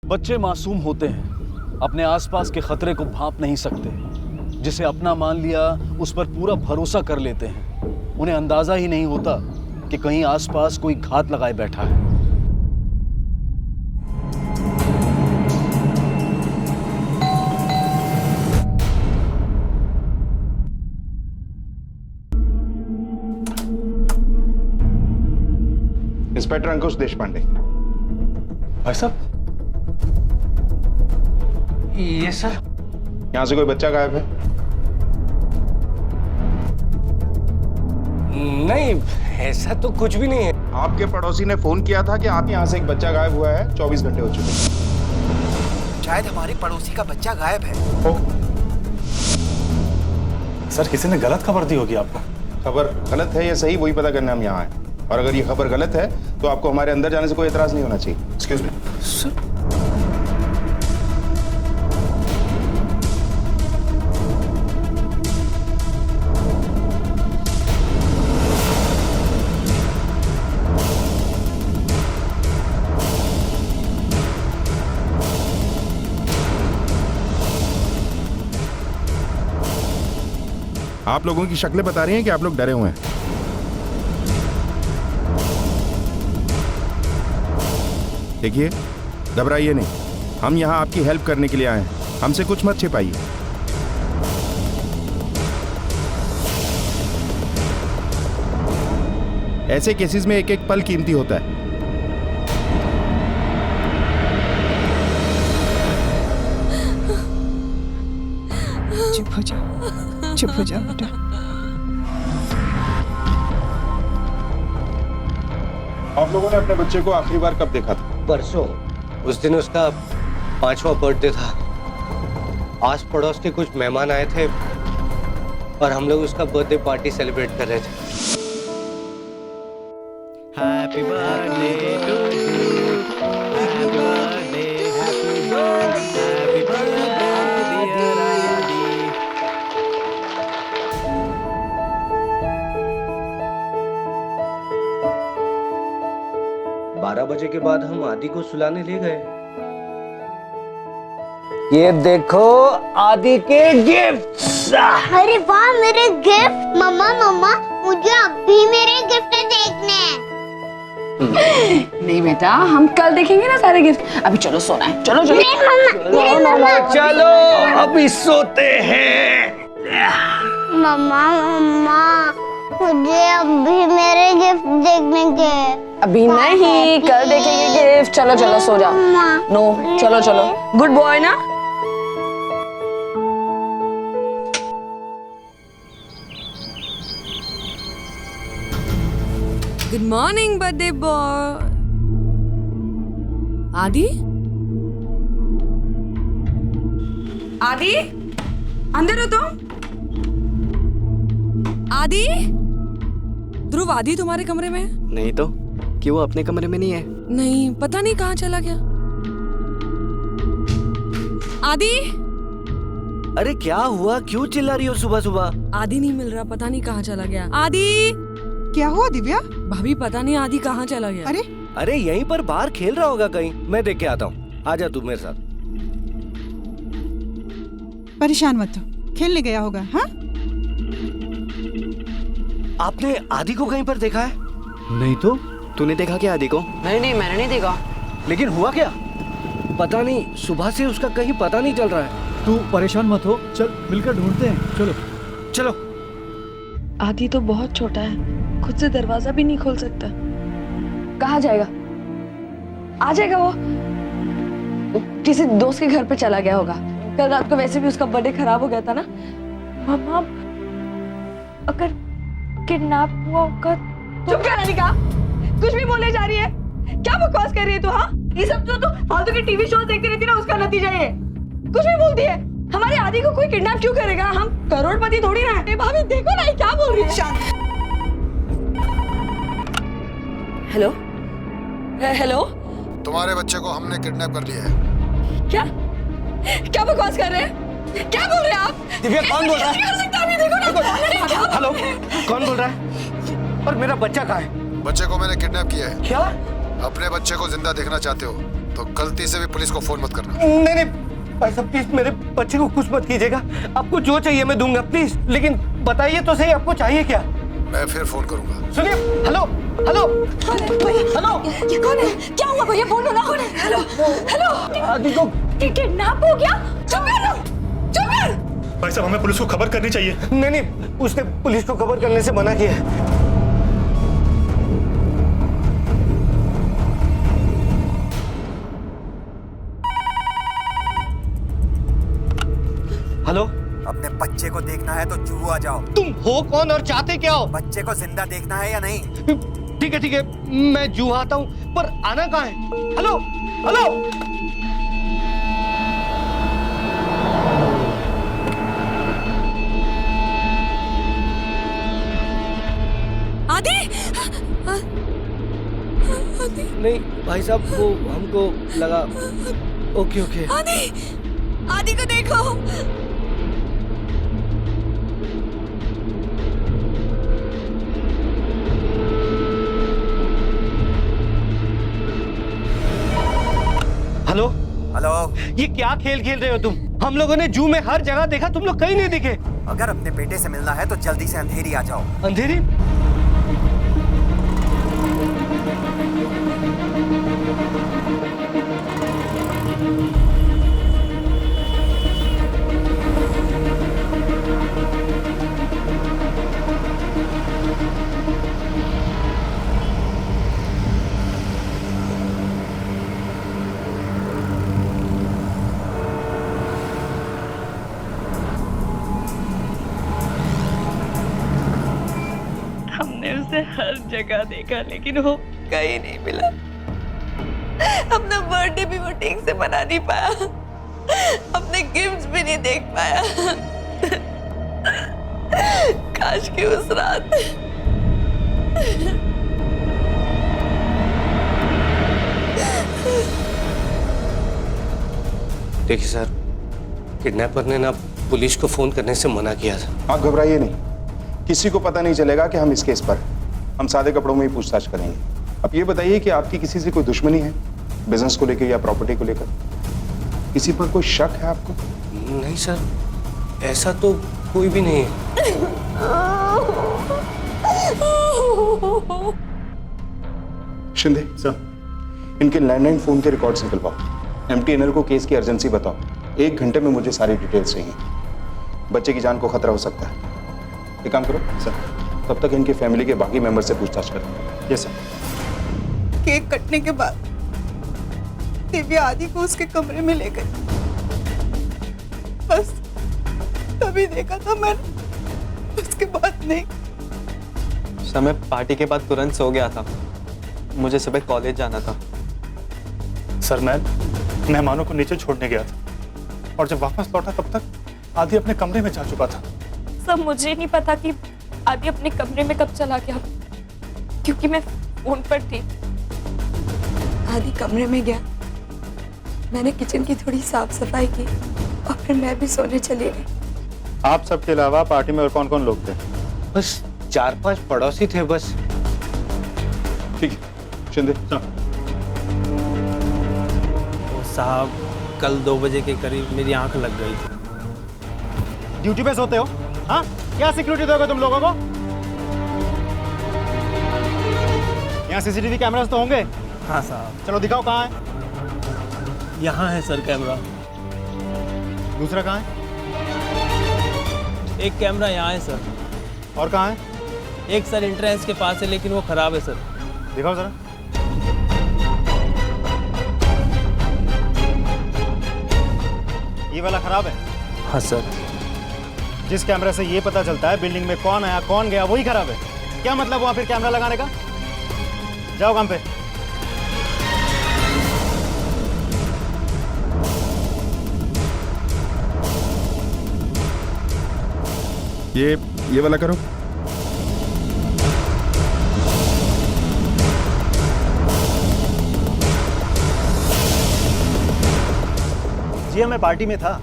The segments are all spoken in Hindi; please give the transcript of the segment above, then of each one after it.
बच्चे मासूम होते हैं, अपने आसपास के खतरे को भांप नहीं सकते। जिसे अपना मान लिया उस पर पूरा भरोसा कर लेते हैं। उन्हें अंदाजा ही नहीं होता कि कहीं आसपास कोई घात लगाए बैठा है। इंस्पेक्टर अंकुश देशपांडे। भाई साहब, ये सर, यहां से कोई बच्चा गायब है? नहीं, ऐसा तो कुछ भी नहीं है। आपके पड़ोसी ने फोन किया था कि आप यहां से एक बच्चा गायब हुआ है, 24 घंटे हो चुके हैं। शायद हमारे पड़ोसी का बच्चा गायब है। सर किसी ने गलत खबर दी होगी आपको। खबर गलत है या सही, वही पता करने हम यहाँ आए। और अगर ये खबर गलत है तो आपको हमारे अंदर जाने से कोई एतराज नहीं होना चाहिए। एक्सक्यूज मी सर, आप लोगों की शक्लें बता रही हैं कि आप लोग डरे हुए हैं। देखिए, घबराइए नहीं, हम यहाँ आपकी हेल्प करने के लिए आए हैं। हमसे कुछ मत छिपाइए। ऐसे केसेस में एक एक पल कीमती होता है। चुप हो जाओ, चुप हो जाओ बेटा। आप लोगों ने अपने बच्चे को आखिरी बार कब देखा था? परसों, उस दिन उसका 5वां बर्थडे था। आस पड़ोस के कुछ मेहमान आए थे और हम लोग उसका बर्थडे पार्टी सेलिब्रेट कर रहे थे। Happy birthday to you, happy birthday, happy birthday, happy birthday dear Aadi. 12 बजे के बाद हम आदि को सुलाने ले गए। ये देखो आदि के गिफ्ट्स। अरे वाह, मेरे गिफ्ट। मम्मा मम्मा, मुझे अभी मेरे गिफ्ट देखने हैं। नहीं बेटा, हम कल देखेंगे ना सारे गिफ्ट। अभी चलो सोना है, चलो चलो। नहीं मम्मा, चलो अभी सोते हैं। मम्मा मम्मा, मुझे अभी मेरे गिफ्ट देखने के। अभी नहीं, कल देखेंगे गिफ्ट। चलो चलो सो जाओ। नो, चलो चलो। गुड बॉय ना। Good morning birthday boy. आदि, आदि, अंदर हो तुम। आदि, ध्रुव, आदि तुम्हारे कमरे में है? नहीं तो, क्यों अपने कमरे में नहीं है? नहीं, पता नहीं कहाँ चला गया। आदि, अरे क्या हुआ, क्यों चिल्ला रही हो सुबह सुबह? आदि नहीं मिल रहा, पता नहीं कहाँ चला गया। आदि, क्या हुआ दिव्या? भाभी पता नहीं आदि कहाँ चला गया। अरे अरे यहीं पर बाहर खेल रहा होगा कहीं, मैं देख के आता हूँ। आजा तू मेरे साथ। परेशान मत हो, खेलने गया होगा। हाँ, आपने आदि को कहीं पर देखा है? नहीं तो। तूने देखा क्या आदि को? नहीं नहीं, मैंने नहीं देखा। लेकिन हुआ क्या पता नहीं, सुबह से उसका कहीं पता नहीं चल रहा है। तू परेशान मत हो, चल मिलकर ढूंढते हैं। चलो चलो। आदि तो बहुत छोटा है, खुद से दरवाजा भी नहीं खोल सकता। कहाँ जाएगा? आ जाएगा वो किसी दोस्त के घर पे चला गया होगा। कल रात को वैसे भी उसका बर्थडे खराब हो गया था ना। मम्मा, अगर किडनैप हुआ होगा तो... चुप कर अनिका, कुछ भी बोले जा रही है। क्या बकवास कर रही है तू? हाँ, ये सब जो तू फालतू के टीवी शो देखती रहती ना, उसका नतीजा ये। कुछ भी बोलती है। हमारे आदि को कोई किडनैप क्यों करेगा? हम करोड़पति थोड़ी ना है। भाभी देखो ना, ये क्या बोल रही है। हेलो हेलो, तुम्हारे बच्चे को हमने किडनैप कर लिया है। क्या क्या बकवास कर रहे हैं? क्या बोल रहे हैं आप? दिव्या, कौन बोल रहा है? कर सकता अभी देखो ना। हेलो, कौन बोल रहा है? और मेरा बच्चा कहाँ है? बच्चे को मैंने किडनैप किया है। क्या? अपने बच्चे को जिंदा देखना चाहते हो तो गलती से भी पुलिस को फोन मत करना। नहीं नहीं भाई साहब प्लीज मेरे बच्चे को कुछ मत कीजिएगा। आपको जो चाहिए मैं दूंगा प्लीज, लेकिन बताइए तो सही आपको चाहिए क्या? मैं फिर फोन करूंगा। सुनिए, हेलो हेलो कौन है भैया? हेलो, ये कौन है? क्या हुआ भैया? बोलो ना। कौन है? Hello hello. आदि को किडनैप हो गया? चुप कर, चुप कर। भाई साहब हमें पुलिस को खबर करनी चाहिए। नहीं नहीं उसने पुलिस को खबर करने से मना किया है। हेलो, अपने बच्चे को देखना है तो जू आ जाओ। तुम हो कौन और चाहते क्या हो? बच्चे को जिंदा देखना है या नहीं? ठीक है मैं जू आता हूँ, पर आना कहाँ है? हेलो हेलो आदि नहीं भाई साहब वो हमको लगा। ओके आदि आदि को देखो। हेलो हेलो, ये क्या खेल खेल रहे हो तुम? हम लोगों ने जू में हर जगह देखा, तुम लोग कहीं नहीं दिखे। अगर अपने बेटे से मिलना है तो जल्दी से अंधेरी आ जाओ। अंधेरी? हमने उसे हर जगह देखा लेकिन वो कहीं नहीं मिला। अपना बर्थडे भी वो ठीक से मना नहीं पाया, अपने गिफ्ट्स भी नहीं देख पाया। काश कि उस रात देखिए सर, किडनैपर ने ना पुलिस को फोन करने से मना किया था। आप घबराइए नहीं, किसी को पता नहीं चलेगा कि हम इस केस पर हम सादे कपड़ों में ही पूछताछ करेंगे। अब ये बताइए कि आपकी किसी से कोई दुश्मनी है, बिजनेस को लेकर या प्रॉपर्टी को लेकर? किसी पर कोई शक है आपको? नहीं सर, ऐसा तो कोई भी नहीं है। शिंदे सर, इनके लैंडलाइन फोन के रिकॉर्ड्स निकलवाओ। एमटीएनएल को केस की अर्जेंसी बताओ। 1 घंटे में मुझे सारी डिटेल्स चाहिए। बच्चे की जान को खतरा हो सकता है। एक काम करो सर, तब तक इनकी फैमिली के बाकी मेंबर से पूछताछ करो। Yes sir. केक कटने के बाद दिव्या आदि को उसके कमरे में ले गई। बस तभी देखा था मैंने, उसके बाद नहीं। सर मैं पार्टी के बाद तुरंत सो गया था, मुझे सुबह कॉलेज जाना था। सर मैं मेहमानों को नीचे छोड़ने गया था और जब वापस लौटा तब तक आदि अपने कमरे में जा चुका था। सब मुझे नहीं पता कि आदि अपने कमरे में कब चला गया, क्योंकि मैं फोन पर थी। आदि कमरे में गया, मैंने किचन की थोड़ी साफ सफाई की और फिर मैं भी सोने चली गई। आप सबके अलावा पार्टी में और कौन कौन लोग थे? बस 4-5 पड़ोसी थे बस। ठीक है शिंदे साहब कल 2 बजे के करीब मेरी आंख लग गई थी। ड्यूटी पे सोते हो? हाँ, क्या सिक्योरिटी दोगे तुम लोगों को? यहाँ सीसीटीवी कैमरास तो होंगे? हाँ साहब। चलो दिखाओ कहाँ है। यहाँ है सर कैमरा। दूसरा कहाँ है? एक कैमरा यहाँ है सर। और कहाँ है? एक सर एंट्रेंस के पास है लेकिन वो खराब है सर। दिखाओ जरा। ये वाला खराब है? हाँ सर। जिस कैमरे से ये पता चलता है बिल्डिंग में कौन आया कौन गया वही खराब है। क्या मतलब वहां फिर कैमरा लगाने का? जाओ काम पे। ये वाला करो। जी मैं पार्टी में था।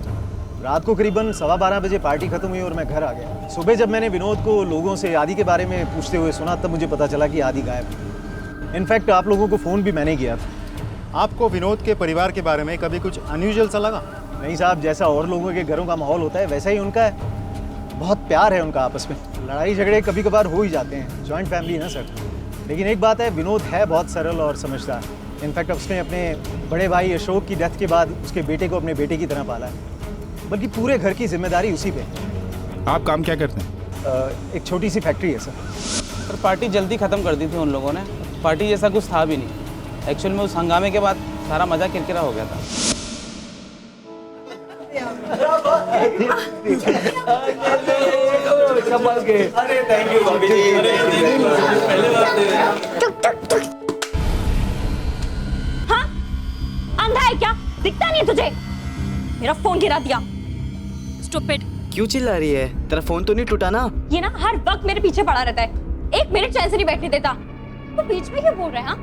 रात को करीबन 12:15 बजे पार्टी खत्म हुई और मैं घर आ गया। सुबह जब मैंने विनोद को लोगों से आदि के बारे में पूछते हुए सुना तब मुझे पता चला कि आदि गायब है। इनफैक्ट आप लोगों को फ़ोन भी मैंने किया था। आपको विनोद के परिवार के बारे में कभी कुछ अनयूजुअल सा लगा? नहीं साहब, जैसा और लोगों के घरों का माहौल होता है वैसा ही उनका है। बहुत प्यार है उनका आपस में, लड़ाई झगड़े कभी कभार हो ही जाते हैं, जॉइंट फैमिली है ना सर। लेकिन एक बात है, विनोद है बहुत सरल और समझदार। इनफैक्ट उसने अपने बड़े भाई अशोक की डेथ के बाद उसके बेटे को अपने बेटे की तरह पाला है, बल्कि पूरे घर की जिम्मेदारी उसी पे है। आप काम क्या करते हैं? एक छोटी सी फैक्ट्री है सर। पर पार्टी जल्दी ख़त्म कर दी थी उन लोगों ने, पार्टी जैसा कुछ था भी नहीं। एक्चुअल में उस हंगामे के बाद सारा मज़ा किरकिरा हो गया था। हाँ? अंधा है क्या? दिखता नहीं है तुझे? मेरा फोन गिरा दिया। स्टूपिड। क्यों चिल्ला रही है? तेरा फोन तो नहीं टूटा ना? ये ना हर वक्त मेरे पीछे पड़ा रहता है, एक मिनट चैन से नहीं बैठने देता। तो बीच में क्यों बोल रहे हैं? हाँ?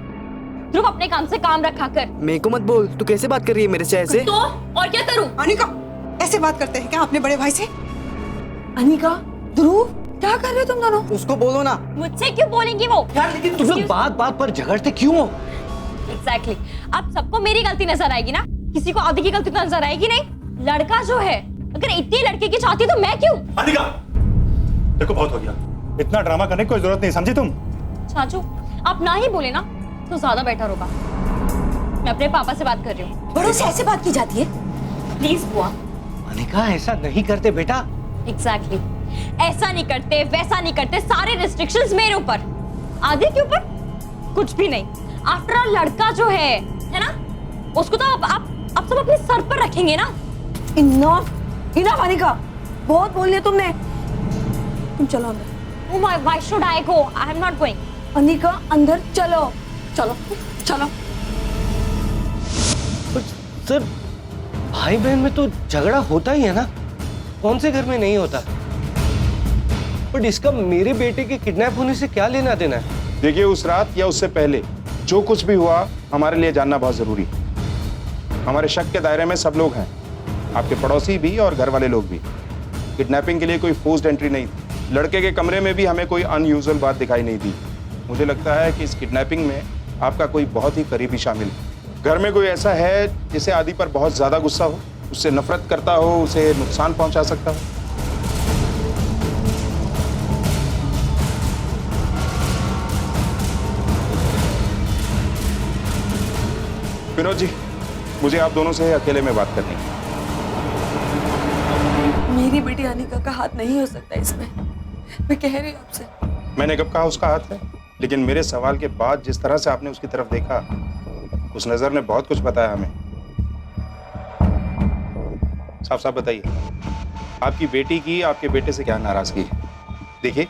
ध्रुव, अपने काम से काम रखा कर। मेरे को मत बोल। तू कैसे बात कर रही है मेरे से ऐसे? तो और क्या करूं? अनिका, ऐसे बात करते हैं क्या अपने बड़े भाई से? अनिका, ध्रुव, क्या कर रहे हो तुम दोनों? उसको बोलो ना। मुझसे क्यों बोलेंगी वो? यार लेकिन तुम लोग बात बात पर झगड़ते क्यों हो? एग्जैक्टली। अब सबको मेरी गलती नजर आएगी ना, किसी को आदि की गलती तो नजर आएगी नहीं। लड़का जो है, अगर इतनी लड़के की चाहती तो मैं क्यों? अनिका, देखो बहुत हो गया, इतना ड्रामा करने की कोई जरूरत नहीं, समझी तुम? चाचू, आप ना ही बोले ना तो ज्यादा बेटर होगा। मैं अपने पापा से बात कर रही हूँ। बड़ों से ऐसे बात की जाती है? प्लीज बुआ। अनिका, ऐसा नहीं करते बेटा। एग्जैक्टली, ऐसा नहीं करते, वैसा नहीं करते, सारे रिस्ट्रिक्शंस मेरे ऊपर। आदि के ऊपर कुछ भी नहीं। आफ्टर ऑल लड़का जो है ना, उसको तो आप सब अपने सर पर रखेंगे ना। इनफ अनिका, बहुत बोल लिया तुमने। तुम चलो अंदर। Oh my, why should I go? I am not going. Anika, अंदर चलो। चलो चलो। सर, भाई बहन में तो झगड़ा होता ही है ना, कौन से घर में नहीं होता? बट इसका मेरे बेटे के किडनैप होने से क्या लेना देना है? देखिए, उस रात या उससे पहले जो कुछ भी हुआ हमारे लिए जानना बहुत जरूरी है। हमारे शक के दायरे में सब लोग हैं, आपके पड़ोसी भी और घर वाले लोग भी। किडनैपिंग के लिए कोई फोर्स्ड एंट्री नहीं थी। लड़के के कमरे में भी हमें कोई अनयूजुअल बात दिखाई नहीं दी। मुझे लगता है कि इस किडनैपिंग में आपका कोई बहुत ही करीबी शामिल है। घर में कोई ऐसा है जिसे आदि पर बहुत ज्यादा गुस्सा हो, उससे नफरत करता हो, उसे नुकसान पहुंचा सकता हो। विनोद जी, मुझे आप दोनों से अकेले में बात करनी है। मेरी बेटी अनिका का हाथ नहीं हो सकता इसमें, मैं कह रही हूँ आपसे। मैंने कब कहा उसका हाथ है? लेकिन मेरे सवाल के बाद जिस तरह से आपने उसकी तरफ देखा, उस नजर ने बहुत कुछ बताया हमें। साफ साफ बताइए, आपकी बेटी की आपके बेटे से क्या नाराजगी है? देखिए,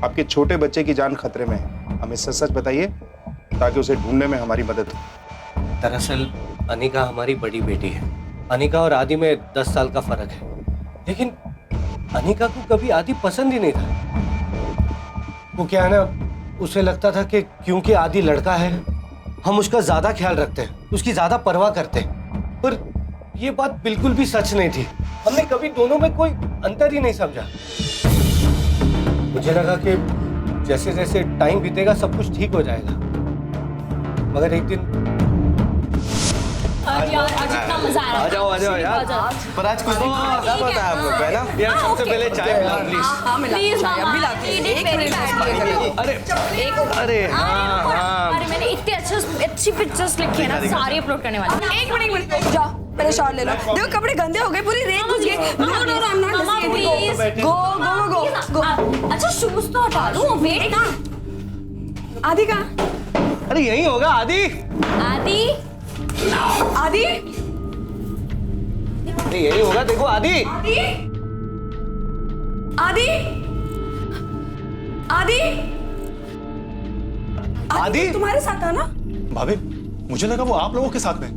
आपके छोटे बच्चे की जान खतरे में है। हमें सच सच बताइए ताकि उसे ढूंढने में हमारी मदद हो। दरअसल अनिका हमारी बड़ी बेटी है। अनिका और आदि में 10 साल का फर्क है, लेकिन अनिका को कभी आदि पसंद ही नहीं था। वो क्या है ना, उसे लगता था कि क्योंकि आदि लड़का है, हम उसका ज्यादा ख्याल रखते हैं, उसकी ज्यादा परवाह करते हैं। पर ये बात बिल्कुल भी सच नहीं थी। हमने कभी दोनों में कोई अंतर ही नहीं समझा। मुझे लगा कि जैसे जैसे टाइम बीतेगा सब कुछ ठीक हो जाएगा, मगर एक दिन यार, आज इतना मजा आ रहा है। आ जाओ यार। पर आज कुछ नहीं पता है आपको, है ना? यार सबसे पहले चाय पिला प्लीज। हाँ मिला, प्लीज चाय मामा, अभी लाते हैं। एक मिनट अरे हाँ, अरे मैंने इतने अच्छी पिक्चर्स लिखी है ना, सारी अपलोड करने वाली। एक मिनट जाओ, पहले शॉट ले लो। देखो कपड़े गंदे हो गए, पूरी रेत घुस गई। No no no, I am not listening. Go go go go. अच्छा, शूज तो हटा लो, वेट ना। आदि कहाँ? अरे यही होगा आदि। आदि, आदि, अरे यही होगा, देखो आदि। आदि, आदि, आदि, आदि तुम्हारे साथ था ना? भाभी, मुझे लगा वो आप लोगों के साथ में।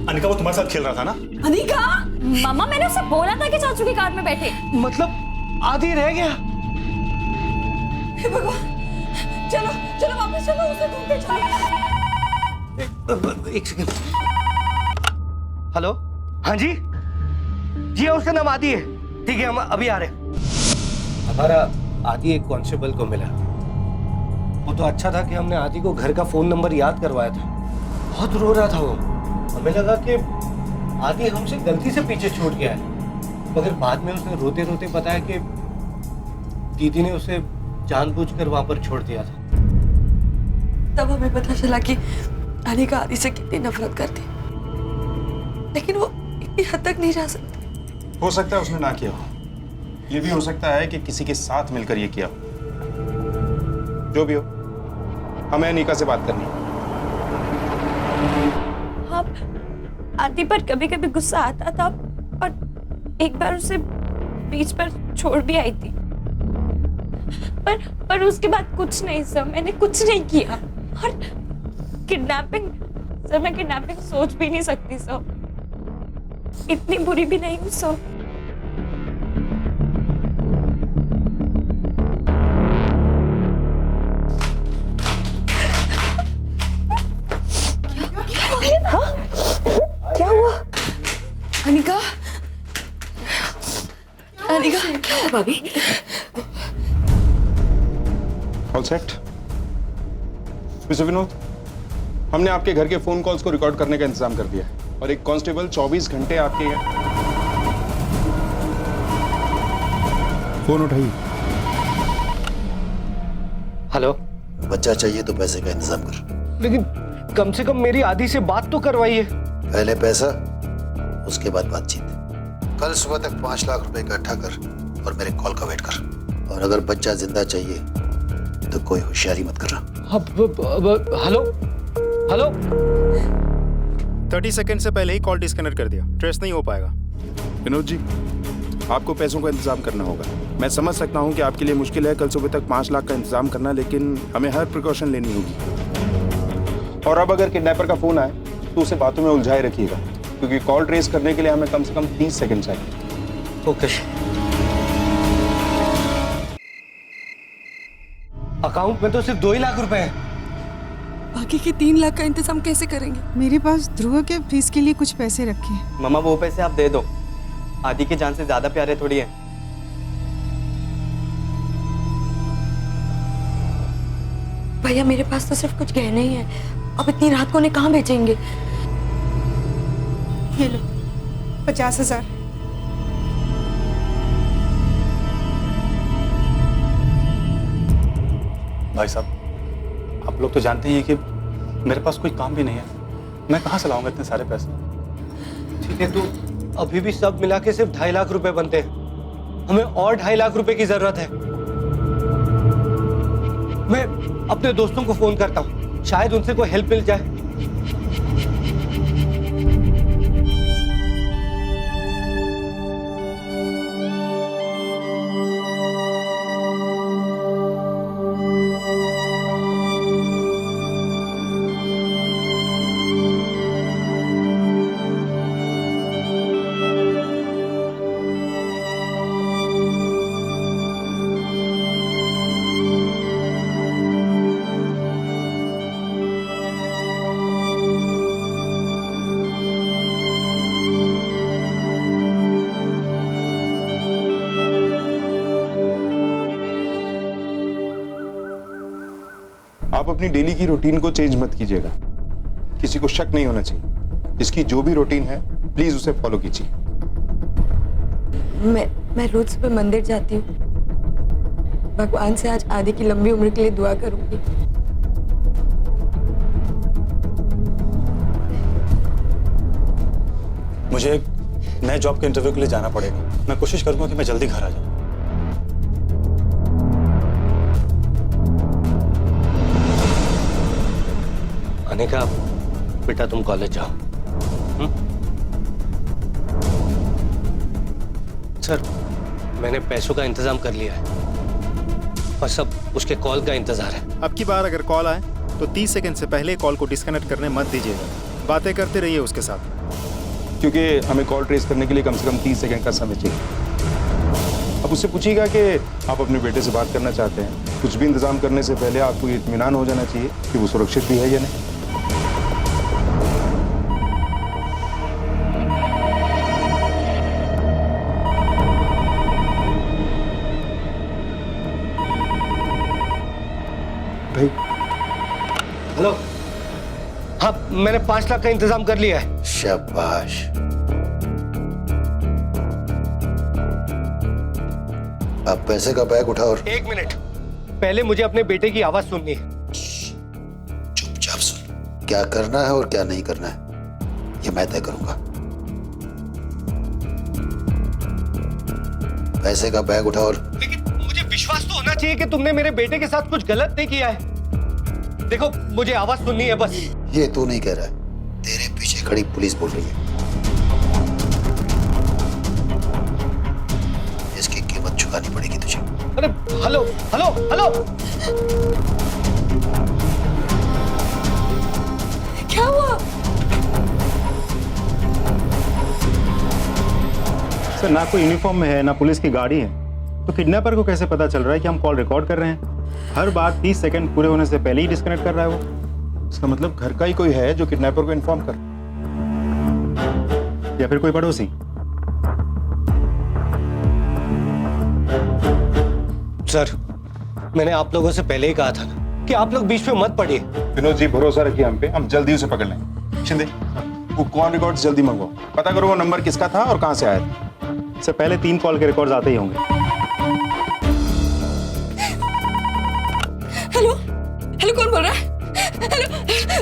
अनिका वो तुम्हारे साथ खेल रहा था ना? अनिका, मामा मैंने उसे बोला था कि चाचू की कार में बैठे। मतलब आदि रह गया। हे भगवान, चलो चलो वापस चलो, उसे ढूंढते चलो। एक सेकंड। हेलो, हाँ जी जी, उसका नाम आदि है। ठीक है, हम अभी आ रहे हैं। हमारा आदि एक कांस्टेबल को मिला, वो तो अच्छा था कि हमने आदि को घर का फोन नंबर याद करवाया था। बहुत रो रहा था वो। हमें लगा कि आदि हमसे गलती से पीछे छूट गया है, मगर बाद में उसने रोते रोते बताया कि दीदी ने उसे जानबूझकर वहां पर छोड़ दिया था। तब हमें पता चला कि अनिका आदि से कितनी नफरत करती, लेकिन वो इतनी हद तक नहीं जा सकती। हो सकता है उसने ना किया हो, ये भी हो सकता है कि किसी के साथ मिलकर ये किया हो। जो भी हो, हमें अनिका से बात करनी है। हाँ, आदि पर कभी कभी गुस्सा आता था, और एक बार उसे बीच पर छोड़ भी आई थी, पर उसके बाद कुछ नहीं सर, मैंने कुछ नहीं किया। और किडनैपिंग सर, मैं किडनैपिंग सोच भी नहीं सकती सर, इतनी बुरी भी नहीं हूँ सर। क्या हुआ? अनिका, अनिका, क्या हुआ भाभी? All set? मिस्टर विनोद, हमने आपके घर के फोन कॉल्स को रिकॉर्ड करने का इंतजाम कर दिया है और एक कांस्टेबल 24 घंटे आपके फोन उठाइए। हेलो। बच्चा चाहिए तो पैसे का इंतजाम कर। लेकिन कम से कम मेरी आदि से बात तो करवाइए। पहले पैसा, उसके बाद बातचीत। कल सुबह तक 5 लाख रुपए इकट्ठा कर और मेरे कॉल का वेट कर। और अगर बच्चा जिंदा चाहिए तो कोई होशियारी मत करना। Hello hello. 30 सेकंड से पहले ही कॉल डिस्कनेक्ट कर दिया, ट्रेस नहीं हो पाएगा। विनोद जी, आपको पैसों का इंतजाम करना होगा। मैं समझ सकता हूं कि आपके लिए मुश्किल है कल सुबह तक 5 लाख का इंतजाम करना, लेकिन हमें हर प्रिकॉशन लेनी होगी। और अब अगर किडनैपर का फोन आए तो उसे बातों में उलझाए रखिएगा, क्योंकि कॉल ट्रेस करने के लिए हमें कम से कम 30 सेकंड चाहिए। ओके। अकाउंट में तो सिर्फ 2 ही लाख रुपए हैं। बाकी के 3 लाख का इंतजाम कैसे करेंगे? मेरे पास ध्रुव के फीस के लिए कुछ पैसे रखे हैं। मामा वो पैसे आप दे दो, आदि की जान से ज्यादा प्यारे थोड़ी है। भैया मेरे पास तो सिर्फ कुछ गहने ही हैं, अब इतनी रात को उन्हें कहाँ बेचेंगे? ये लो 50,000। भाई साहब, आप लोग तो जानते ही हैं कि मेरे पास कोई काम भी नहीं है, मैं कहाँ से लाऊंगा इतने सारे पैसे? ठीक है, तो अभी भी सब मिला के सिर्फ 2.5 लाख रुपए बनते हैं। हमें और 2.5 लाख रुपए की जरूरत है। मैं अपने दोस्तों को फोन करता हूँ, शायद उनसे कोई हेल्प मिल जाए। आप अपनी डेली की रूटीन को चेंज मत कीजिएगा, किसी को शक नहीं होना चाहिए। इसकी जो भी रूटीन है प्लीज उसे फॉलो कीजिए। मैं रोज सुबह मंदिर जाती हूँ, भगवान से आज आदि की लंबी उम्र के लिए दुआ करूंगी। मुझे एक नए जॉब के इंटरव्यू के लिए जाना पड़ेगा, मैं कोशिश करूंगा कि मैं जल्दी घर आ जाऊं। अनिका, बेटा तुम कॉलेज जाओ। सर, मैंने पैसों का इंतजाम कर लिया है, बस अब उसके कॉल का इंतजार है। अब की बार अगर कॉल आए तो 30 सेकंड से पहले कॉल को डिस्कनेक्ट करने मत दीजिएगा, बातें करते रहिए उसके साथ, क्योंकि हमें कॉल ट्रेस करने के लिए कम से कम 30 सेकंड का समय चाहिए। अब उससे पूछिएगा कि आप अपने बेटे से बात करना चाहते हैं। कुछ भी इंतजाम करने से पहले आपको ये इत्मीनान हो जाना चाहिए कि वो सुरक्षित भी है या नहीं। भाई मैंने 5 लाख का इंतजाम कर लिया है। शाबाश। अब पैसे का बैग उठाओ और 1 मिनट, पहले मुझे अपने बेटे की आवाज सुननी है। चुपचाप सुन। क्या करना है और क्या नहीं करना है ये मैं तय करूंगा। पैसे का बैग उठाओ और लेकिन मुझे विश्वास तो होना चाहिए कि तुमने मेरे बेटे के साथ कुछ गलत नहीं किया है। देखो, मुझे आवाज सुननी है बस। ये तू नहीं कह रहा है, तेरे पीछे खड़ी पुलिस बोल रही है। इसकी कीमत चुकानी पड़ेगी तुझे। अरे हेलो हेलो हेलो, क्या हुआ? सर ना कोई यूनिफॉर्म में है ना पुलिस की गाड़ी है, तो किडनैपर को कैसे पता चल रहा है कि हम कॉल रिकॉर्ड कर रहे हैं? हर बात 30 सेकंड पूरे होने से पहले ही डिस्कनेक्ट कर रहा है वो। इसका मतलब घर का ही कोई है जो किडनैपर को इन्फॉर्म कर, या फिर कोई पड़ोसी। सर मैंने आप लोगों से पहले ही कहा था ना कि आप लोग बीच में मत पड़िए। विनोद जी भरोसा रखिए हम पे, हम जल्दी उसे पकड़ लेंगे। शिंदे वो कॉल रिकॉर्ड्स जल्दी मंगवाओ, पता करो वो नंबर किसका था और कहां से आया था। सर पहले 3 कॉल के रिकॉर्ड्स आते ही होंगे। हेलो हेलो, कौन बोल रहा है? हेलो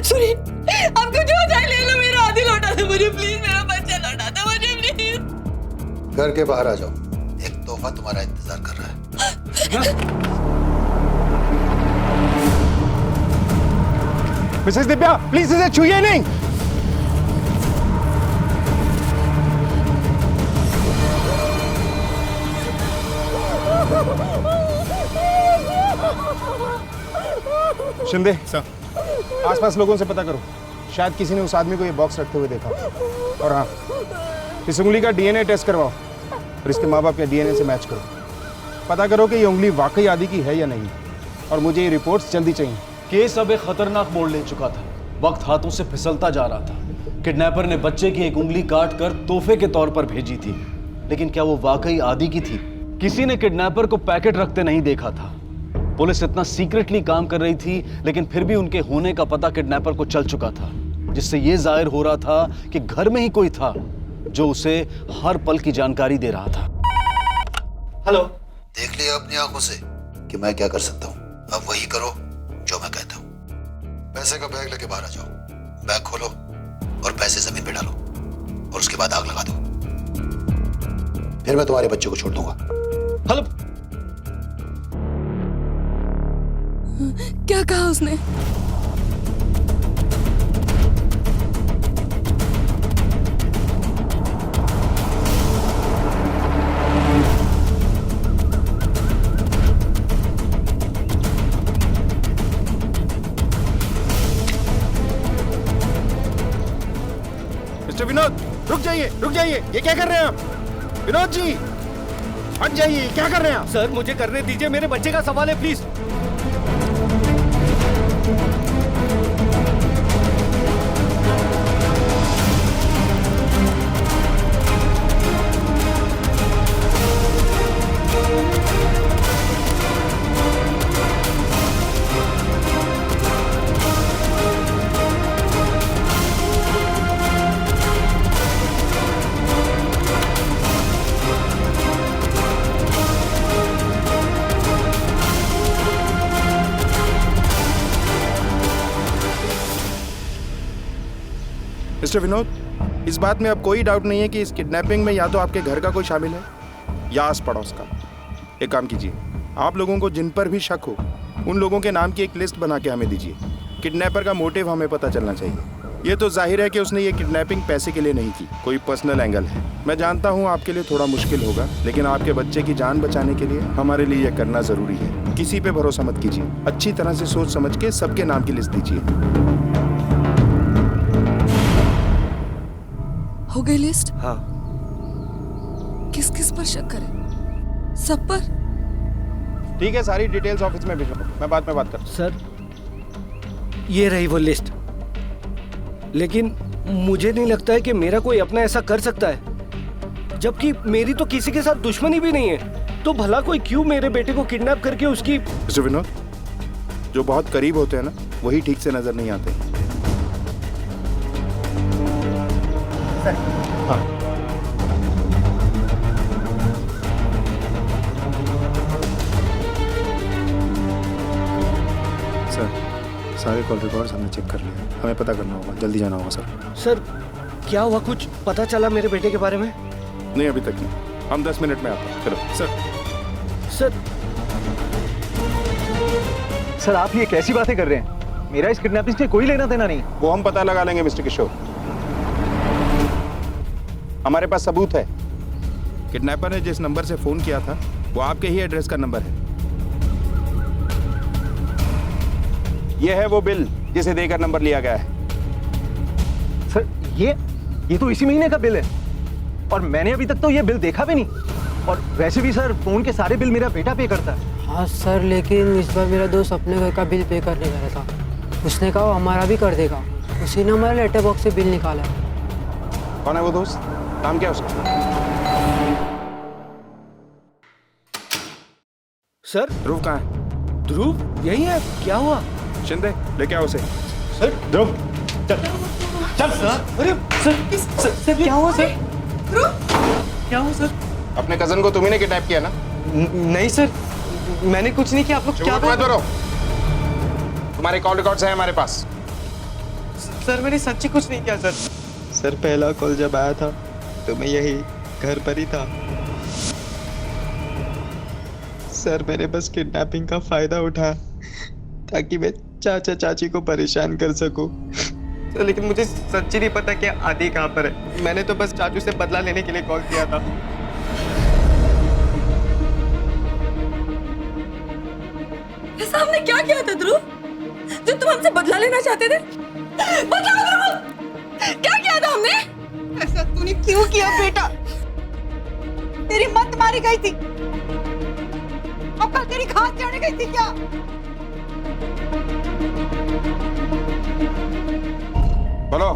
सुनिए, आपको जो चाहिए ले लो, मेरा आदि लौटा दो मुझे प्लीज, मेरा बच्चा लौटा दो मुझे प्लीज। घर के बाहर आ जाओ, एक तोहफा तुम्हारा इंतजार कर रहा है। मिसेस दिव्या प्लीज इसे छूइए नहीं। शिंदे सर, आसपास लोगों से पता करो, शायद किसी ने उस आदमी को ये बॉक्स रखते हुए देखा। और हाँ, इस उंगली का डीएनए टेस्ट करवाओ और इसके माँ बाप के डीएनए से मैच करो। पता करो कि ये उंगली वाकई आदि की है या नहीं, और मुझे ये रिपोर्ट्स जल्दी चाहिए। केस अब एक खतरनाक मोड़ ले चुका था। वक्त हाथों से फिसलता जा रहा था। किडनैपर ने बच्चे की एक उंगली काट कर तोहफे के तौर पर भेजी थी, लेकिन क्या वो वाकई आदि की थी? किसी ने किडनैपर को पैकेट रखते नहीं देखा था। पुलिस इतना सीक्रेटली काम कर रही थी, लेकिन फिर भी उनके होने का पता किडनैपर को चल चुका था, जिससे यह जाहिर हो रहा था कि घर में ही कोई था जो उसे हर पल की जानकारी दे रहा था। हेलो, देख लिया अपनी आंखों से कि मैं क्या कर सकता हूँ। अब वही करो जो मैं कहता हूँ। पैसे का बैग लेके बाहर आ जाओ, बैग खोलो और पैसे जमीन पे डालो और उसके बाद आग लगा दो। फिर मैं तुम्हारे बच्चे को छोड़ दूंगा। हेलो, क्या कहा उसने? मिस्टर विनोद रुक जाइए, रुक जाइए, ये क्या कर रहे हैं आप? विनोद जी हट जाइए, क्या कर रहे हैं आप? सर मुझे करने दीजिए, मेरे बच्चे का सवाल है, प्लीज। मिस्टर विनोद, इस बात में अब कोई डाउट नहीं है कि इस किडनैपिंग में या तो आपके घर का कोई शामिल है या आस पड़ोस का। एक काम कीजिए, आप लोगों को जिन पर भी शक हो उन लोगों के नाम की एक लिस्ट बना के हमें दीजिए। किडनैपर का मोटिव हमें पता चलना चाहिए। ये तो जाहिर है कि उसने ये किडनैपिंग पैसे के लिए नहीं की, कोई पर्सनल एंगल है। मैं जानता हूँ आपके लिए थोड़ा मुश्किल होगा, लेकिन आपके बच्चे की जान बचाने के लिए हमारे लिए यह करना जरूरी है। किसी पे भरोसा मत कीजिए, अच्छी तरह से सोच समझ के सबके नाम की लिस्ट दीजिए। हो गई लिस्ट? हाँ। किस किस पर शक करें? सब पर? ठीक है, सारी डिटेल्स ऑफिस में भेजो, मैं बाद में बात करता हूँ। सर ये रही वो लिस्ट, लेकिन मुझे नहीं लगता है कि मेरा कोई अपना ऐसा कर सकता है, जबकि मेरी तो किसी के साथ दुश्मनी भी नहीं है। तो भला कोई क्यों मेरे बेटे को किडनैप करके उसकी... मिस्टर विनोद, जो बहुत करीब होते हैं ना, वही ठीक से नजर नहीं आते। हाँ। सर, सारे कॉल रिकॉर्ड्स हमने चेक कर लिए। हमें पता करना होगा, जल्दी जाना होगा सर। सर क्या हुआ, कुछ पता चला मेरे बेटे के बारे में? नहीं, अभी तक नहीं। हम 10 मिनट में आते हैं। चलो सर सर आप ये कैसी बातें कर रहे हैं? मेरा इस किडनैपिंग से कोई लेना देना नहीं। वो हम पता लगा लेंगे मिस्टर किशोर। हमारे पास सबूत है। किडनैपर ने जिस नंबर से फोन किया था वो आपके ही एड्रेस का नंबर है। यह है वो बिल जिसे देकर नंबर लिया गया है। सर ये तो इसी महीने का बिल है और मैंने अभी तक तो ये बिल देखा भी नहीं। और वैसे भी सर फोन के सारे बिल मेरा बेटा पे करता है। हाँ सर, लेकिन इस बार मेरा दोस्त अपने घर का बिल पे करने गया था। उसने कहा वो हमारा भी कर देगा। उसी ने हमारे लेटर बॉक्स से बिल निकाला। कौन है वो दोस्त? नाम क्या है उसका? सर ध्रुव कहाँ है? ध्रुव यही है। क्या हुआ? शिंदे लेके आओ उसे। सर ध्रुव चल चल। सर अरे सर क्या हुआ सर? ध्रुव क्या हुआ सर? अपने कजन को तुम्ही ने किडनैप किया ना? नहीं सर, मैंने कुछ नहीं किया। आप लोग क्या मत करो। तुम्हारे कॉल रिकॉर्ड्स हैं हमारे पास। सर मैंने सच्ची कुछ नहीं किया सर। सर पहला कॉल जब आया था तो मैं यही घर पर ही था। सर मैंने बस किडनैपिंग का फायदा उठाया ताकि मैं चाचा चाची को परेशान कर सकूं। सर लेकिन मुझे सच्ची नहीं पता कि आदि कहाँ पर है। मैंने तो बस चाचू से बदला लेने के लिए कॉल किया था। ऐसा हमने क्या किया था ध्रुव जो तुम हमसे बदला लेना चाहते थे? बताओ ध्रुव, क्या किया था हमने? ऐसा तूने क्यों किया बेटा? तेरी मत मारी गई थी। अब कल तेरी खास जाने गई थी क्या? बोलो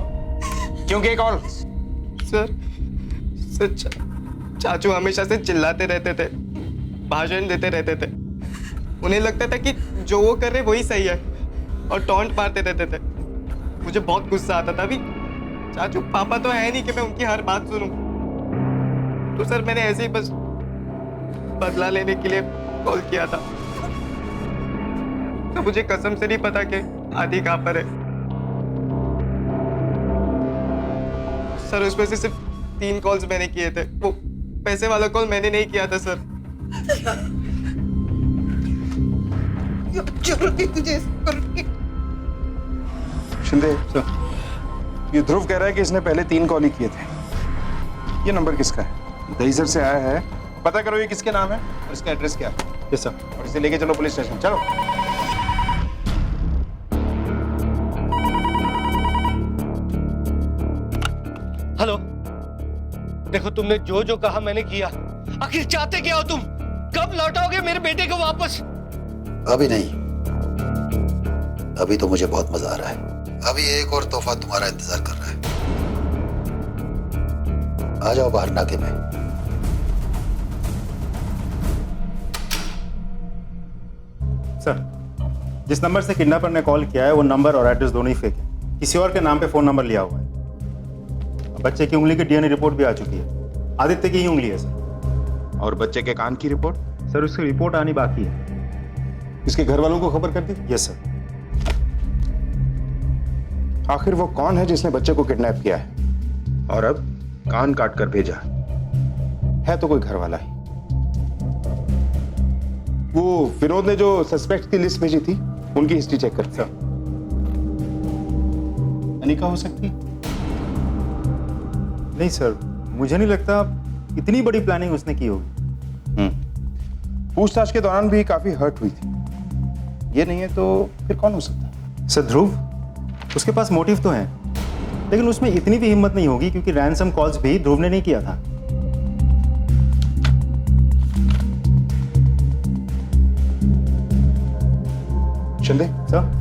क्यों किए कॉल? सर चाचू हमेशा से चिल्लाते रहते थे, भाषण देते रहते थे। उन्हें लगता था कि जो वो कर रहे वही सही है और टॉन्ट मारते रहते थे। मुझे बहुत गुस्सा आता था। अभी चाचू पापा तो है नहीं कि मैं उनकी हर बात सुनूं। तो सर मैंने ऐसे ही बस बदला लेने के लिए कॉल किया था। तो मुझे कसम से नहीं पता कि आदि कहाँ पर है। सर उसमें से सिर्फ 3 कॉल्स मैंने किए थे। वो पैसे वाला कॉल मैंने नहीं किया था सर। तुझे शिंदे ये ध्रुव कह रहा है कि इसने पहले 3 कॉल ही किए थे। ये नंबर किसका है? दहीसर से आया है। पता करो ये किसके नाम है और इसका एड्रेस क्या है। Yes sir. और इसे लेके चलो पुलिस स्टेशन। चलो। हेलो, देखो तुमने जो जो कहा मैंने किया। आखिर चाहते क्या हो तुम? कब लौटाओगे मेरे बेटे को वापस? अभी नहीं, अभी तो मुझे बहुत मजा आ रहा है। अभी एक और तोहफा तुम्हारा इंतजार कर रहा है। आ जाओ बाहर नाके में। सर, जिस नंबर से किडनैपर ने कॉल किया है वो नंबर और एड्रेस दोनों ही फेक है। किसी और के नाम पे फोन नंबर लिया हुआ है। बच्चे की उंगली की डीएनए रिपोर्ट भी आ चुकी है। आदित्य की ही उंगली है सर। और बच्चे के कान की रिपोर्ट? सर उसकी रिपोर्ट आनी बाकी है। इसके घर वालों को खबर कर दी? Yes sir. आखिर वो कौन है जिसने बच्चे को किडनैप किया है और अब कान काट कर भेजा? है तो कोई घर वाला ही। वो विनोद ने जो सस्पेक्ट की लिस्ट भेजी थी उनकी हिस्ट्री चेक कर। सर अनिका हो सकती? नहीं सर, मुझे नहीं लगता इतनी बड़ी प्लानिंग उसने की होगी। पूछताछ के दौरान भी काफी हर्ट हुई थी। ये नहीं है तो फिर कौन हो सकता है? सर ध्रुव, उसके पास मोटिव तो है लेकिन उसमें इतनी भी हिम्मत नहीं होगी क्योंकि रैंसम कॉल्स भी ध्रुव ने नहीं किया था। शिंदे सर,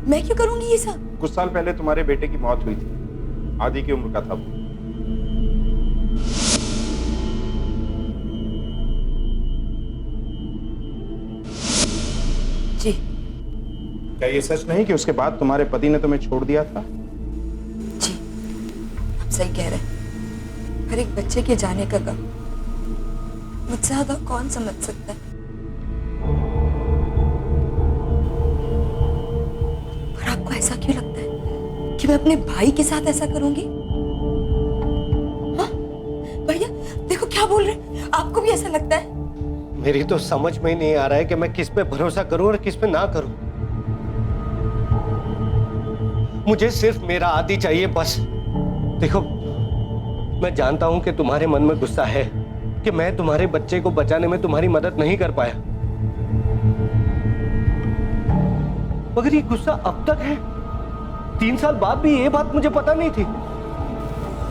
मैं क्यों करूंगी ये सब? कुछ साल पहले तुम्हारे बेटे की मौत हुई थी। आदि की उम्र का था वो। जी। क्या ये सच नहीं कि उसके बाद तुम्हारे पति ने तुम्हें छोड़ दिया था? जी, आप सही कह रहे हैं। पर एक बच्चे के जाने का गम मुझसे ज्यादा कौन समझ सकता है? पर आपको ऐसा क्यों लगता है कि मैं अपने भाई के साथ ऐसा करूंगी? हाँ? भैया देखो क्या बोल रहे हैं, आपको भी ऐसा लगता है? मेरी तो समझ में ही नहीं आ रहा है कि मैं किस पे भरोसा करूं और किस पे ना करूं। मुझे सिर्फ मेरा आदि चाहिए बस। देखो, मैं जानता हूं कि तुम्हारे मन में गुस्सा है कि मैं तुम्हारे बच्चे को बचाने में तुम्हारी मदद नहीं कर पाया, मगर ये गुस्सा अब तक है। 3 साल बाद भी ये बात मुझे पता नहीं थी।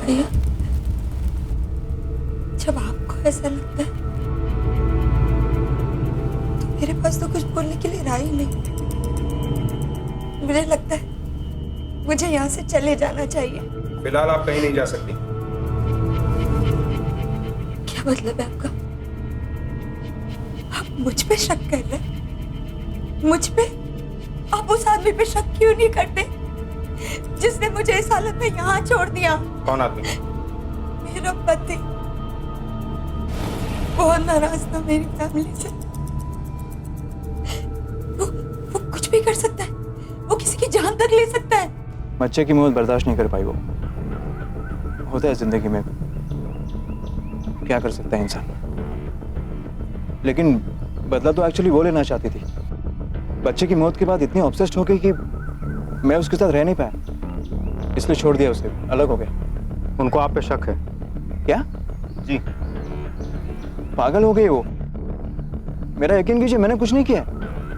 भैया, जब आपको ऐसा लगता है तो मेरे पास तो कुछ बोलने के लिए राह ही नहीं। मुझे लगता है मुझे यहाँ से चले जाना चाहिए। फिलहाल आप कहीं नहीं जा सकती। क्या मतलब है आपका? आप मुझ पे शक कर रहे हैं? मुझ पे? आप उस आदमी पे शक क्यों नहीं करते जिसने मुझे इस हालत में यहाँ छोड़ दिया? कौन आदमी? मेरा पति बहुत नाराज था मेरी फैमिली से। वो कुछ भी कर सकता है, वो किसी की जान तक ले सकता है। बच्चे की मौत बर्दाश्त नहीं कर पाई वो। होता है जिंदगी में, क्या कर सकता है इंसान। लेकिन बदला तो एक्चुअली वो लेना चाहती थी। बच्चे की मौत के बाद इतनी ऑब्सेस्ड हो गई कि मैं उसके साथ रह नहीं पाया, इसलिए छोड़ दिया उसे, अलग हो गया। उनको आप पे शक है? क्या? जी। पागल हो गई वो। मेरा यकीन कीजिए, मैंने कुछ नहीं किया।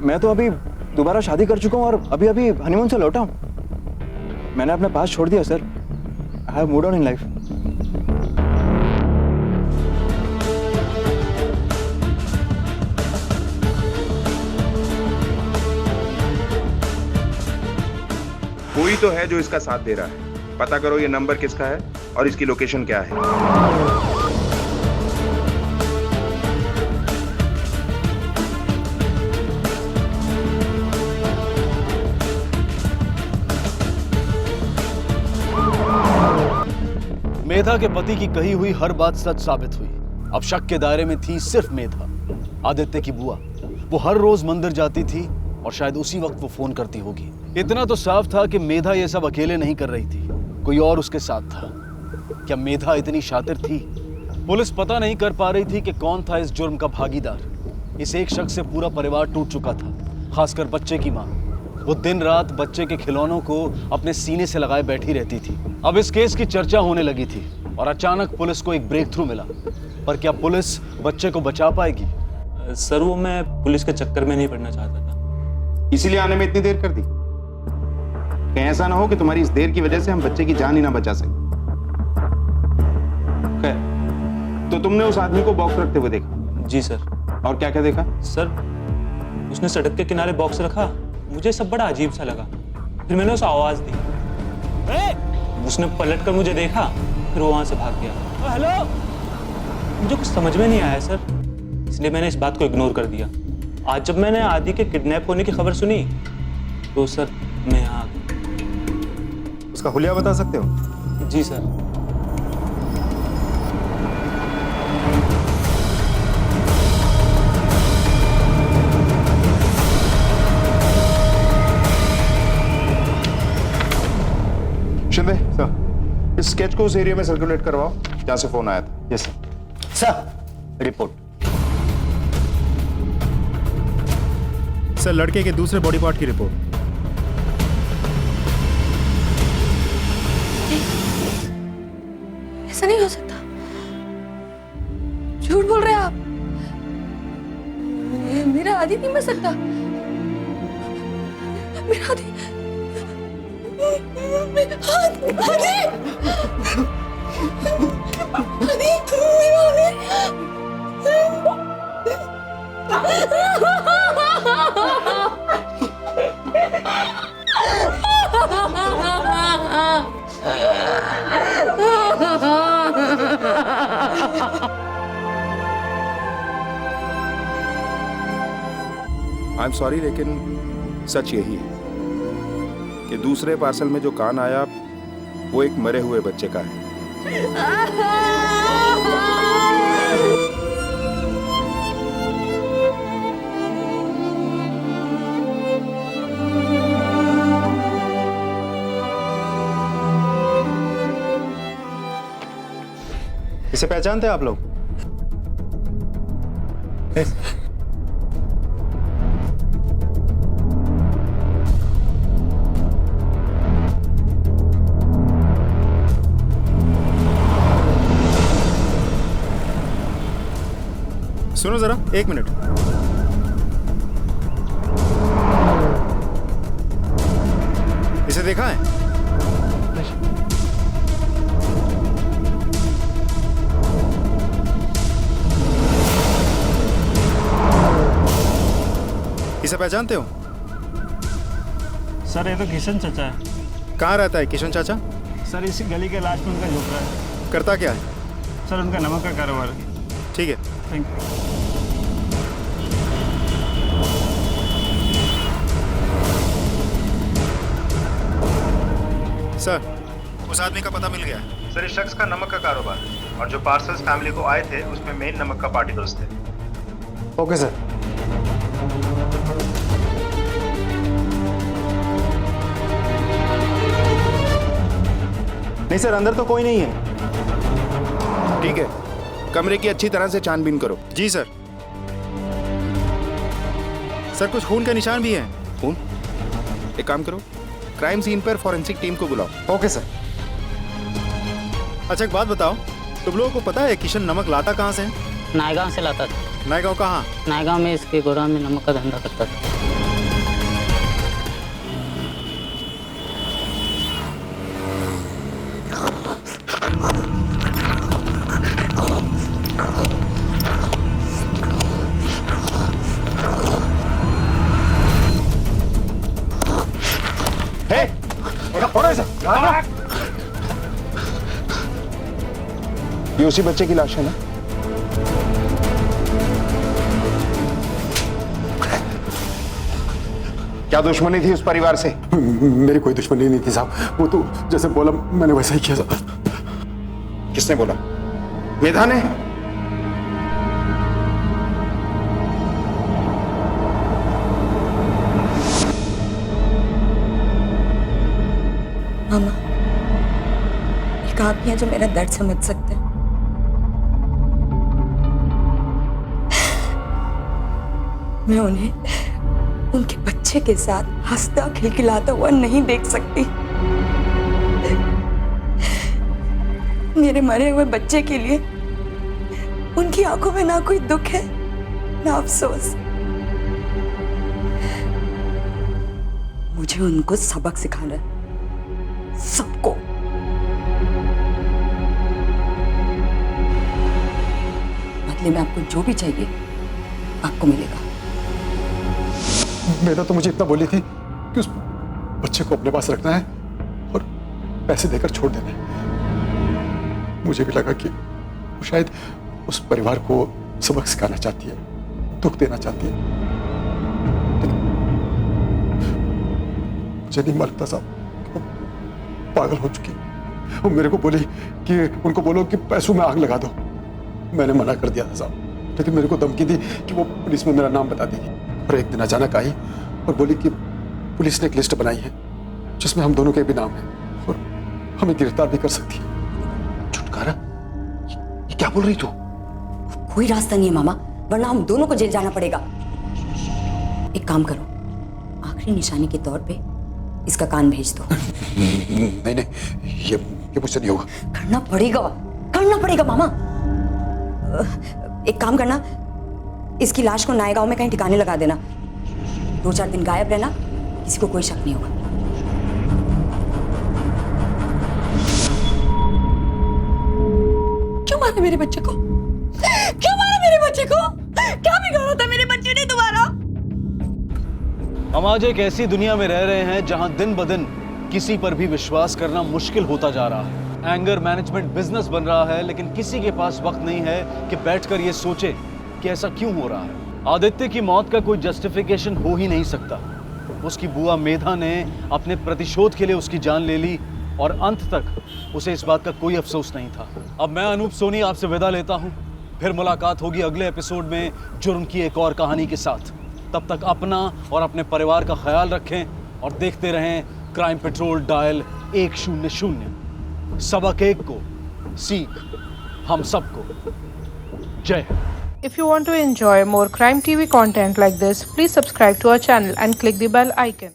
मैं तो अभी दोबारा शादी कर चुका हूँ और अभी अभी हनीमून से लौटा हूँ। मैंने अपना पास छोड़ दिया sir. I have moved on in life. कोई तो है जो इसका साथ दे रहा है। पता करो ये नंबर किसका है और इसकी लोकेशन क्या है। मेधा के पति की कही हुई हर बात सच साबित हुई। अब शक के दायरे में थी सिर्फ मेधा, आदित्य की बुआ। वो हर रोज मंदिर जाती थी और शायद उसी वक्त वो फोन करती होगी। इतना तो साफ था कि मेधा ये सब अकेले नहीं कर रही थी, कोई और उसके साथ था। क्या मेधा इतनी शातिर थी? पुलिस पता नहीं कर पा रही थी कि कौन था इस जुर्म का भागीदार। इस एक शख्स से पूरा परिवार टूट चुका था, खासकर बच्चे की माँ। वो दिन रात बच्चे के खिलौनों को अपने सीने से लगाए बैठी रहती थी। अब इस केस की चर्चा होने लगी थी और अचानक पुलिस को एक ब्रेक थ्रू मिला। पर क्या पुलिस बच्चे को बचा पाएगी? सर, वो मैं पुलिस के चक्कर में नहीं पड़ना चाहता था, इसीलिए आने में इतनी देर कर दी। कहीं ऐसा ना हो कि तुम्हारी इस देर की वजह से हम बच्चे की जान ही ना बचा सके। तो तुमने उस आदमी को बॉक्स रखते हुए देखा? जी सर। और क्या क्या देखा? सर, उसने सड़क के किनारे बॉक्स रखा, मुझे सब बड़ा अजीब सा लगा। फिर मैंने उसे आवाज दी, उसने पलट कर मुझे देखा, फिर वो वहां से भाग गया। हेलो, मुझे कुछ समझ में नहीं आया सर, इसलिए मैंने इस बात को इग्नोर कर दिया। आज जब मैंने आदि के किडनैप होने की खबर सुनी तो सर मैं यहाँ आ गया। उसका हुलिया बता सकते हो? जी सर। शिंदे सर, इस स्केच को उस एरिया में सर्कुलेट करवाओ जहां से फोन आया था। Yes sir. Sir, report. Sir, लड़के के दूसरे बॉडी पार्ट की रिपोर्ट। ऐसा नहीं हो सकता, झूठ बोल रहे हैं आप। मेरा आदि नहीं मर सकता। मेरा आदि आई एम सॉरी, लेकिन सच यही है कि दूसरे पार्सल में जो कान आया वो एक मरे हुए बच्चे का है। इसे पहचानते हैं आप लोग? सुनो जरा, एक मिनट। इसे देखा है? इसे पहचानते हो? सर ये तो किशन चाचा है। कहाँ रहता है किशन चाचा? सर इसी गली के लास्ट में उनका झोपड़ा है। करता क्या है? सर उनका नमक का कारोबार है। ठीक है, थैंक यू। सर, उस आदमी का पता मिल गया है। सर, इस शख्स का नमक का कारोबार है और जो पार्सल्स फैमिली को आए थे उसमें मेन नमक का पार्टी दोस्त थे। Okay sir. नहीं सर, अंदर तो कोई नहीं है। ठीक है, कमरे की अच्छी तरह से छानबीन करो। जी सर। सर, कुछ खून का निशान भी है। खून? एक काम करो, क्राइम सीन पर फॉरेंसिक टीम को बुलाओ। Okay sir. अच्छा एक बात बताओ, तुम लोगों को पता है किशन नमक लाता कहाँ से है? नायगांव से लाता था। नायगांव कहाँ? नायगांव में इसके गोदाम में नमक का धंधा करता था। ये उसी बच्चे की लाश है ना? क्या दुश्मनी थी उस परिवार से? मेरी कोई दुश्मनी नहीं थी साहब, वो तो जैसे बोला मैंने वैसा ही किया साहब। किसने बोला? मेधा ने? मामा, एक आप ही हैं जो मेरा दर्द समझ सकते हैं। मैं उन्हें उनके बच्चे के साथ हंसता खिलखिलाता हुआ नहीं देख सकती। मेरे मरे हुए बच्चे के लिए उनकी आंखों में ना कोई दुख है ना अफसोस। मुझे उनको सबक सिखाना है, सबको। बदले में आपको जो भी चाहिए आपको मिलेगा। मेरा तो मुझे इतना बोली थी कि उस बच्चे को अपने पास रखना है और पैसे देकर छोड़ देना है। मुझे भी लगा कि वो शायद उस परिवार को सबक सिखाना चाहती है, दुख देना चाहती है। मुझे नहीं मालूम था साहब, पागल हो चुकी। वो मेरे को बोली कि उनको बोलो कि पैसों में आग लगा दो। मैंने मना कर दिया था साहब, लेकिन मेरे को धमकी दी कि वो पुलिस में मेरा नाम बता देगी। और एक दिन अचानक आई और बोली कि पुलिस ने एक लिस्ट बनाई है जिसमें हम दोनों के भी नाम है और हमें गिरफ्तार भी कर सकती है। छुटकारा? ये क्या बोल रही तू? कोई रास्ता नहीं है मामा, वरना हम दोनों को जेल जाना पड़ेगा। एक काम करो, आखिरी निशानी के तौर पे इसका कान भेज दो। नहीं नहीं, ये मुझसे नहीं होगा। करना पड़ेगा मामा। एक काम करना, इसकी लाश को नायगांव में कहीं ठिकाने लगा देना। 2-4 दिन गायब रहना, किसी को कोई शक नहीं होगा। क्यों मारा मेरे बच्चे को? क्यों मारा मेरे बच्चे को? क्या बिगाड़ा था मेरे बच्चे ने दोबारा? हम आज एक ऐसी दुनिया में रह रहे हैं जहां दिन ब दिन किसी पर भी विश्वास करना मुश्किल होता जा रहा है। एंगर मैनेजमेंट बिजनेस बन रहा है, लेकिन किसी के पास वक्त नहीं है कि बैठकर ये सोचे कि ऐसा क्यों हो रहा है। आदित्य की मौत का कोई जस्टिफिकेशन हो ही नहीं सकता। उसकी बुआ मेधा ने अपने प्रतिशोध के लिए उसकी जान ले ली और अंत तक उसे इस बात का कोई अफसोस नहीं था। अब मैं अनूप सोनी आपसे विदा लेता हूं। फिर मुलाकात होगी अगले एपिसोड में जुर्म की एक और कहानी के साथ। तब तक अपना और अपने परिवार का ख्याल रखें और देखते रहें क्राइम पेट्रोल डायल 100। सबक एक को सीख हम सबको। जय Hind. If you want to enjoy more Crime TV content like this, please subscribe to our channel and click the bell icon.